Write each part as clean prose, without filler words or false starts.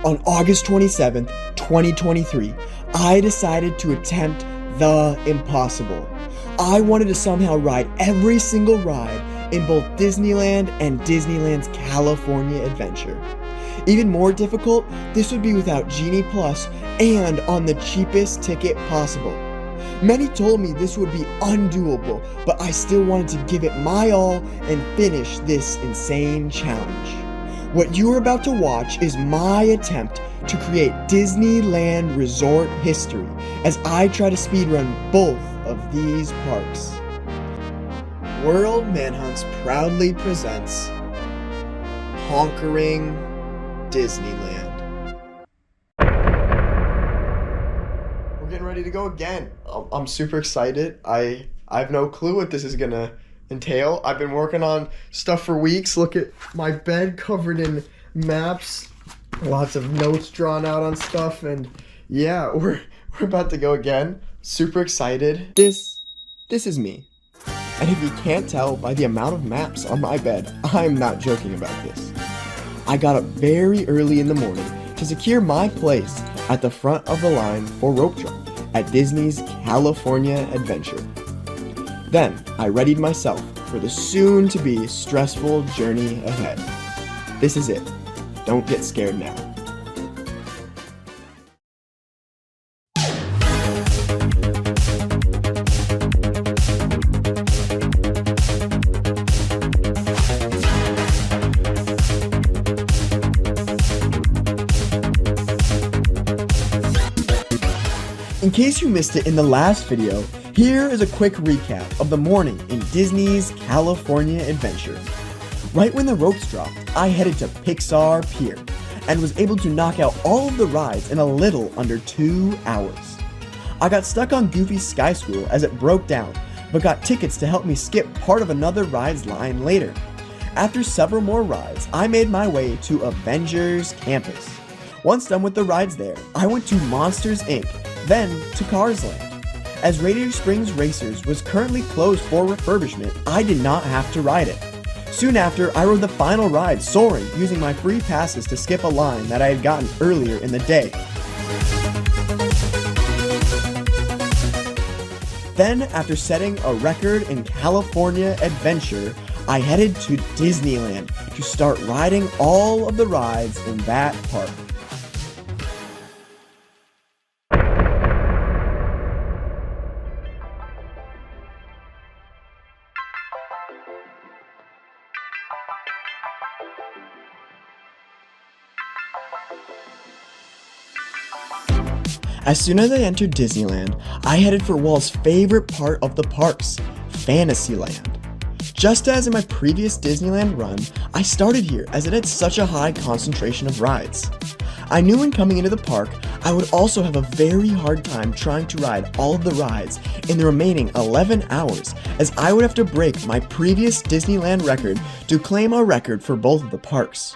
On August 27th, 2023, I decided to attempt the impossible. I wanted to somehow ride every single ride in both Disneyland and Disneyland's California Adventure. Even more difficult, this would be without Genie Plus and on the cheapest ticket possible. Many told me this would be undoable, but I still wanted to give it my all and finish this insane challenge. What you are about to watch is my attempt to create Disneyland Resort history as I try to speedrun both of these parks. World Manhunts proudly presents Conquering Disneyland. We're getting ready to go again. I'm super excited. I have no clue what this is gonna entail. I've been working on stuff for weeks. Look at my bed covered in maps, lots of notes drawn out on stuff, and yeah, we're about to go again. Super excited. This is me. And if you can't tell by the amount of maps on my bed, I'm not joking about this. I got up very early in the morning to secure my place at the front of the line for rope drop at Disney's California Adventure. Then, I readied myself for the soon-to-be stressful journey ahead. This is it. Don't get scared now. In case you missed it in the last video, here is a quick recap of the morning in Disney's California Adventure. Right when the ropes dropped, I headed to Pixar Pier and was able to knock out all of the rides in a little under 2 hours. I got stuck on Goofy's Sky School as it broke down, but got tickets to help me skip part of another ride's line later. After several more rides, I made my way to Avengers Campus. Once done with the rides there, I went to Monsters Inc., then to Cars Land. As Radiator Springs Racers was currently closed for refurbishment, I did not have to ride it. Soon after, I rode the final ride, Soaring, using my free passes to skip a line that I had gotten earlier in the day. Then, after setting a record in California Adventure, I headed to Disneyland to start riding all of the rides in that park. As soon as I entered Disneyland, I headed for Walt's favorite part of the parks, Fantasyland. Just as in my previous Disneyland run, I started here as it had such a high concentration of rides. I knew when coming into the park, I would also have a very hard time trying to ride all of the rides in the remaining 11 hours, as I would have to break my previous Disneyland record to claim a record for both of the parks.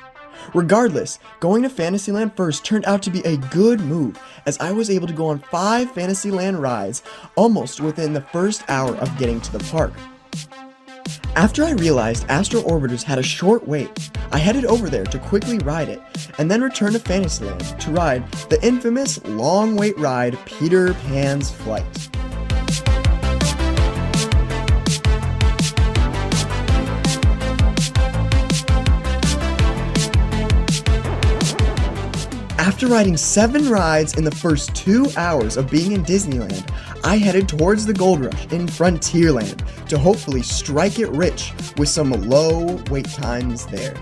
Regardless, going to Fantasyland first turned out to be a good move, as I was able to go on 5 Fantasyland rides almost within the first hour of getting to the park. After I realized Astro Orbiters had a short wait, I headed over there to quickly ride it, and then returned to Fantasyland to ride the infamous long wait ride Peter Pan's Flight. After riding 7 rides in the first 2 hours of being in Disneyland, I headed towards the Gold Rush in Frontierland to hopefully strike it rich with some low wait times there.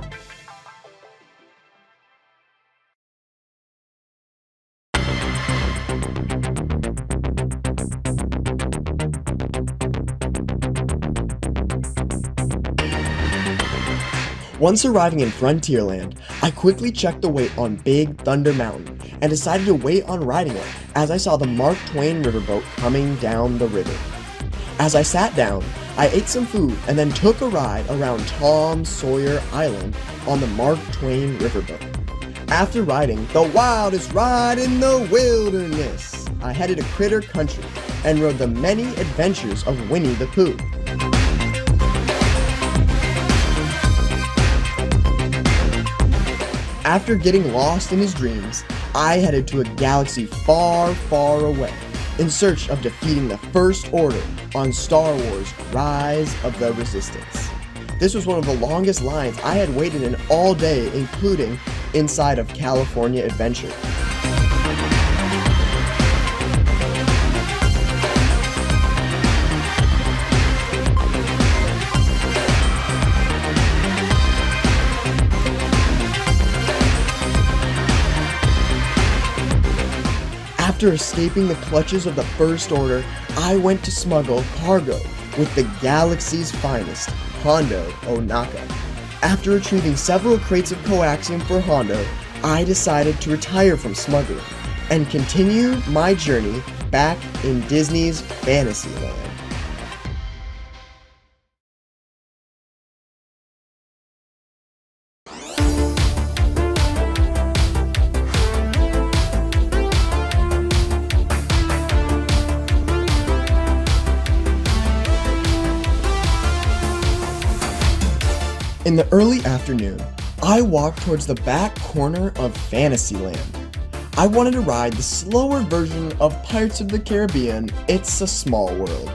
Once arriving in Frontierland, I quickly checked the weight on Big Thunder Mountain and decided to wait on riding it as I saw the Mark Twain riverboat coming down the river. As I sat down, I ate some food and then took a ride around Tom Sawyer Island on the Mark Twain riverboat. After riding the wildest ride in the wilderness, I headed to Critter Country and rode the many adventures of Winnie the Pooh. After getting lost in his dreams, I headed to a galaxy far, far away in search of defeating the First Order on Star Wars Rise of the Resistance. This was one of the longest lines I had waited in all day, including inside of California Adventure. After escaping the clutches of the First Order, I went to smuggle cargo with the galaxy's finest, Hondo Ohnaka. After retrieving several crates of coaxium for Hondo, I decided to retire from smuggling and continue my journey back in Disney's Fantasyland. In the early afternoon, I walked towards the back corner of Fantasyland. I wanted to ride the slower version of Pirates of the Caribbean, It's a Small World.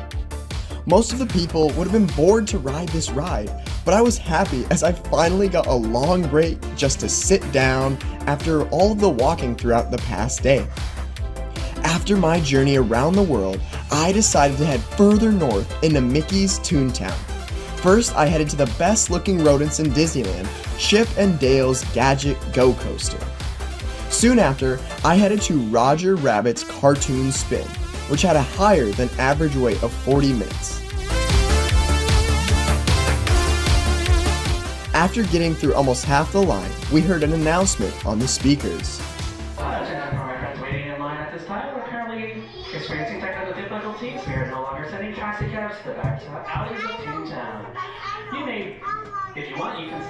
Most of the people would have been bored to ride this ride, but I was happy as I finally got a long break just to sit down after all of the walking throughout the past day. After my journey around the world, I decided to head further north into Mickey's Toontown. First, I headed to the best looking rodents in Disneyland, Chip and Dale's Gadget Go Coaster. Soon after, I headed to Roger Rabbit's Cartoon Spin, which had a higher than average wait of 40 minutes. After getting through almost half the line, we heard an announcement on the speakers. Waiting in line at this time, we're currently experiencing technical difficulties. We are no longer sending taxi cabs to the back alleys of Toontown. You may, if you want, you can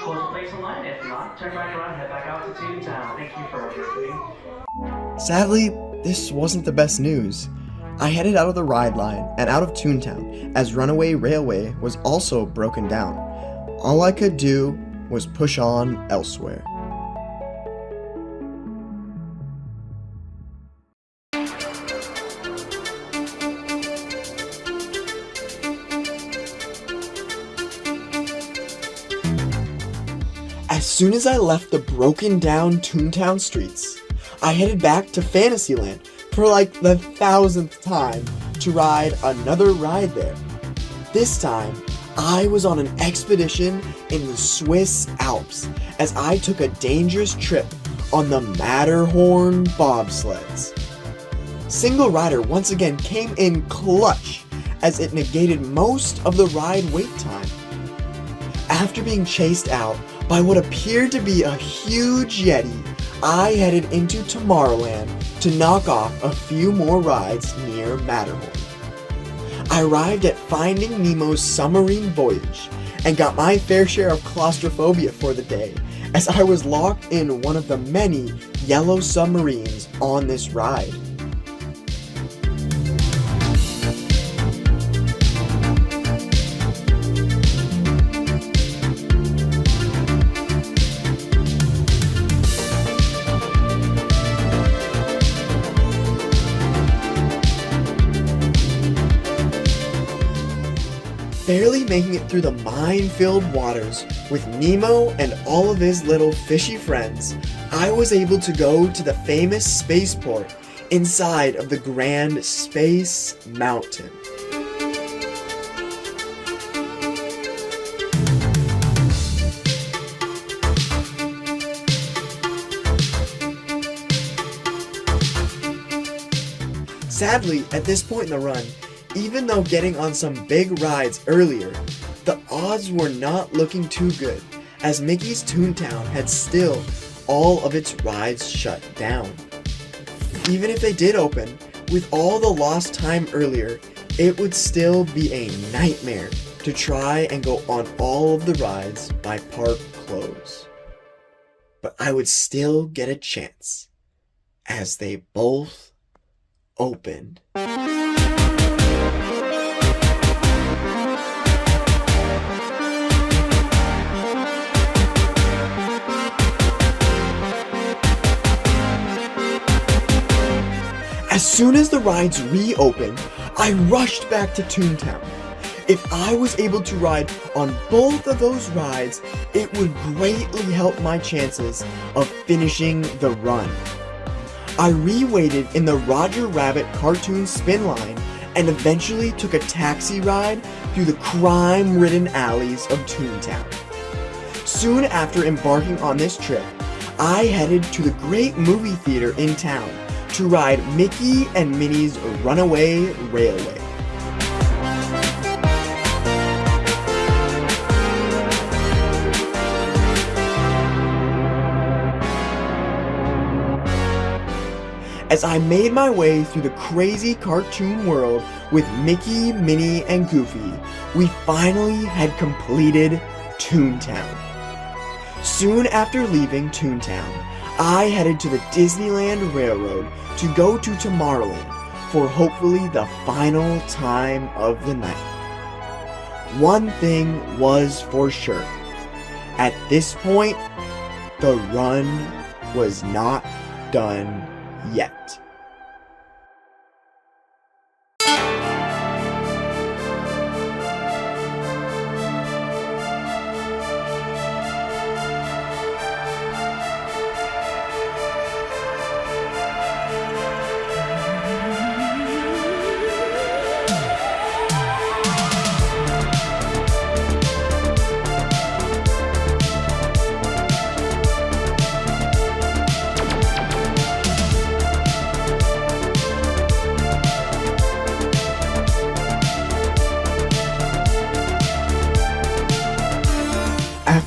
close the place in line. If not, turn back around and head back out to Toontown. Thank you for listening. Sadly, this wasn't the best news. I headed out of the ride line and out of Toontown as Runaway Railway was also broken down. All I could do was push on elsewhere. As soon as I left the broken down Toontown streets, I headed back to Fantasyland for like the 1000th time to ride another ride there. This time, I was on an expedition in the Swiss Alps as I took a dangerous trip on the Matterhorn bobsleds. Single Rider once again came in clutch as it negated most of the ride wait time. After being chased out by what appeared to be a huge Yeti, I headed into Tomorrowland to knock off a few more rides near Matterhorn. I arrived at Finding Nemo's submarine voyage and got my fair share of claustrophobia for the day as I was locked in one of the many yellow submarines on this ride. Barely making it through the mine-filled waters with Nemo and all of his little fishy friends, I was able to go to the famous spaceport inside of the Grand Space Mountain. Sadly, at this point in the run, even though getting on some big rides earlier, the odds were not looking too good, as Mickey's Toontown had still all of its rides shut down. Even if they did open, with all the lost time earlier, it would still be a nightmare to try and go on all of the rides by park close. But I would still get a chance, as they both opened. As soon as the rides reopened, I rushed back to Toontown. If I was able to ride on both of those rides, it would greatly help my chances of finishing the run. I re-waited in the Roger Rabbit cartoon spin line and eventually took a taxi ride through the crime-ridden alleys of Toontown. Soon after embarking on this trip, I headed to the great movie theater in town to ride Mickey and Minnie's Runaway Railway. As I made my way through the crazy cartoon world with Mickey, Minnie, and Goofy, we finally had completed Toontown. Soon after leaving Toontown, I headed to the Disneyland Railroad to go to Tomorrowland for hopefully the final time of the night. One thing was for sure. At this point, the run was not done yet.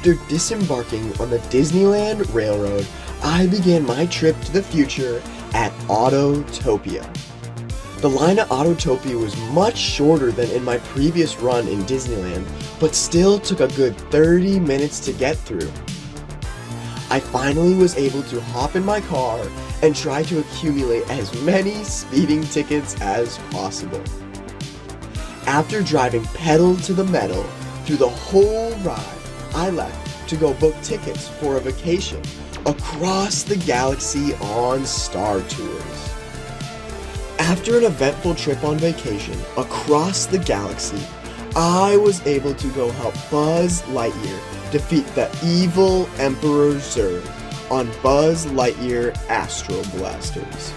After disembarking on the Disneyland Railroad, I began my trip to the future at Autotopia. The line at Autotopia was much shorter than in my previous run in Disneyland, but still took a good 30 minutes to get through. I finally was able to hop in my car and try to accumulate as many speeding tickets as possible. After driving pedal to the metal through the whole ride, I left to go book tickets for a vacation across the galaxy on Star Tours. After an eventful trip on vacation across the galaxy, I was able to go help Buzz Lightyear defeat the evil Emperor Zurg on Buzz Lightyear Astro Blasters.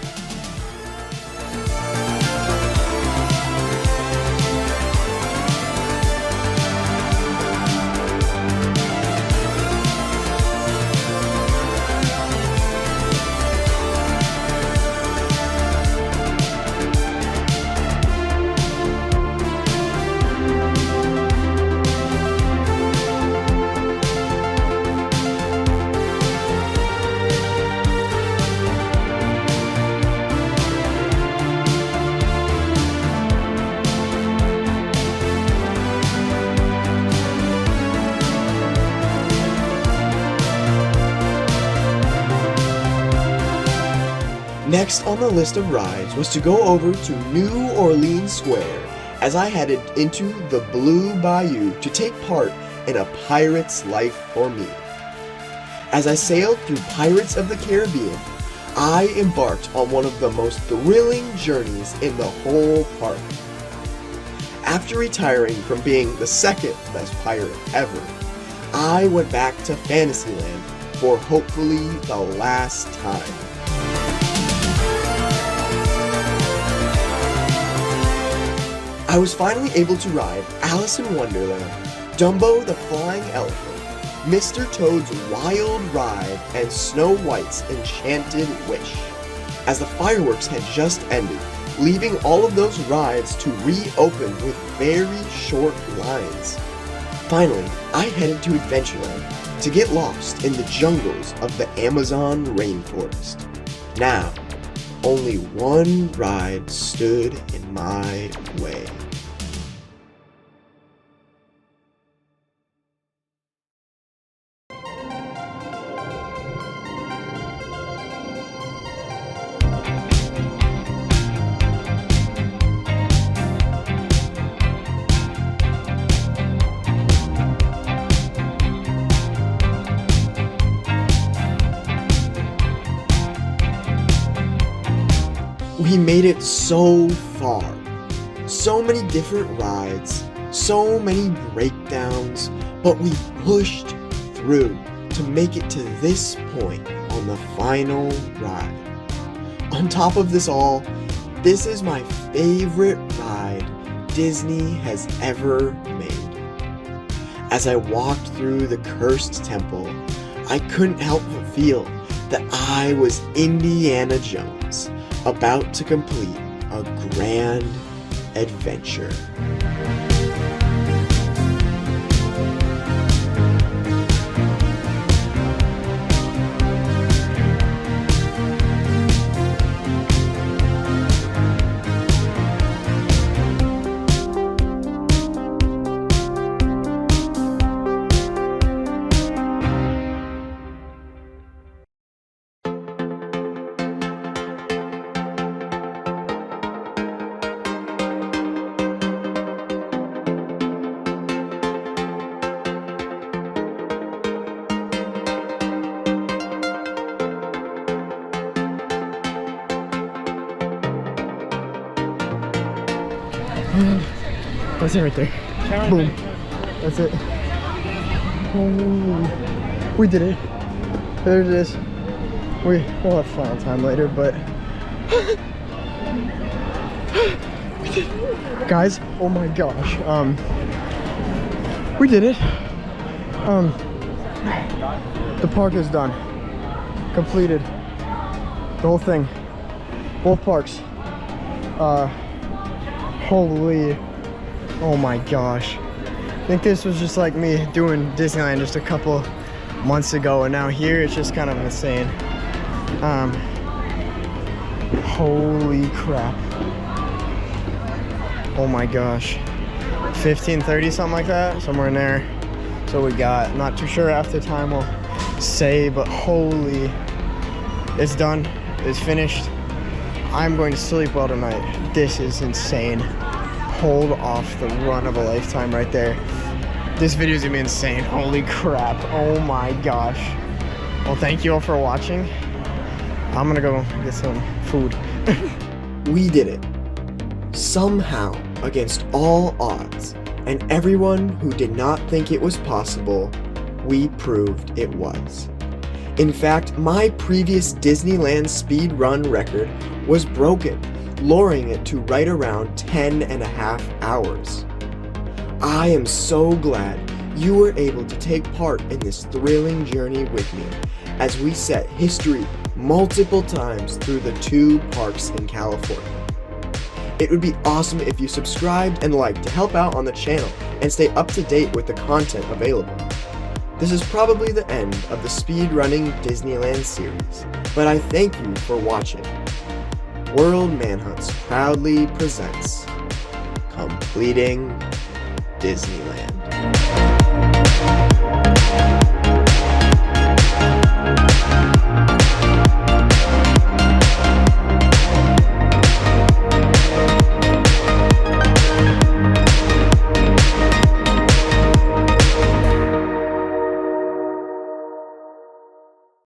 Next on the list of rides was to go over to New Orleans Square as I headed into the Blue Bayou to take part in A Pirate's Life for Me. As I sailed through Pirates of the Caribbean, I embarked on one of the most thrilling journeys in the whole park. After retiring from being the second best pirate ever, I went back to Fantasyland for hopefully the last time. I was finally able to ride Alice in Wonderland, Dumbo the Flying Elephant, Mr. Toad's Wild Ride, and Snow White's Enchanted Wish, as the fireworks had just ended, leaving all of those rides to reopen with very short lines. Finally, I headed to Adventureland, to get lost in the jungles of the Amazon rainforest. Now, only one ride stood in my way. We made it so far. So many different rides, so many breakdowns, but we pushed through to make it to this point on the final ride. On top of this all, this is my favorite ride Disney has ever made. As I walked through the cursed temple, I couldn't help but feel that I was Indiana Jones, about to complete a grand adventure. That's it right there. Boom. That's it. Oh, we did it. There it is. We'll have final time later, but we did it. Guys, oh my gosh. We did it. The park is done. Completed. The whole thing. Both parks. Holy, oh my gosh. I think this was just like me doing Disneyland just a couple months ago, and now here it's just kind of insane. Holy crap. Oh my gosh. 15:30, something like that, somewhere in there. So we got, not too sure after time we'll say, but holy, it's done, it's finished. I'm going to sleep well tonight. This is insane. Pulled off the run of a lifetime right there. This video is gonna be insane. Holy crap. Oh my gosh. Well, thank you all for watching. I'm gonna go get some food. We did it. Somehow, against all odds, and everyone who did not think it was possible, we proved it was. In fact, my previous Disneyland speed run record was broken, lowering it to right around 10.5 hours. I am so glad you were able to take part in this thrilling journey with me as we set history multiple times through the 2 parks in California. It would be awesome if you subscribed and liked to help out on the channel and stay up to date with the content available. This is probably the end of the speedrunning Disneyland series, but I thank you for watching. World Manhunts proudly presents Completing Disneyland.